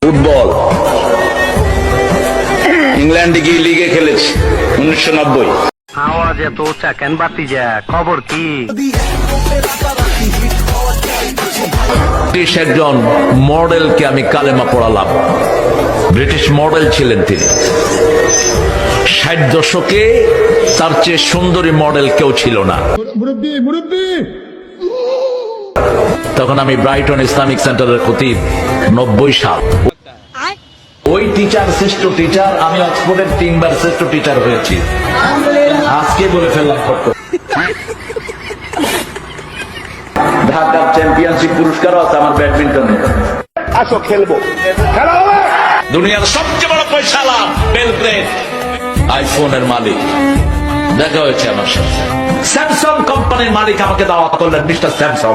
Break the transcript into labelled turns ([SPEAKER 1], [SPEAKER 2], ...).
[SPEAKER 1] Football ইংল্যান্ডে গিয়ে লিগে খেলেছি 1990।
[SPEAKER 2] আওয়াজ এত উঁচা কেন বাতি যা খবর কি?
[SPEAKER 3] ব্রিটিশ একজন মডেলকে আমি কালেমা পড়ালাম। ব্রিটিশ মডেল ছিলেন তিনি। 60 দশকে তার চেয়ে সুন্দরী মডেল কেউ ছিল না। তখন আমি ব্রাইটন ইসলামিক সেন্টারের খতিব, 90 সাল। ওই টিচার শ্রেষ্ঠ টিচার, আমি অক্সফোর্ডের 3 বার শ্রেষ্ঠ টিচার হয়েছি। আজকে বলে ফেললাম ফটো। ঢাকার চ্যাম্পিয়নশিপ পুরস্কারও আছে আমার ব্যাডমিন্টনে।
[SPEAKER 1] আসো খেলবো, খেলা হবে।
[SPEAKER 3] দুনিয়ার সবচেয়ে বড় পয়সালা বেলগ্রেড আইফোনের মালিক দেখা হয়েছে আমার সাথে। স্যামসাং কোম্পানির মালিক আমাকে দাওয়াত করলেন, মিস্টার স্যামসাং।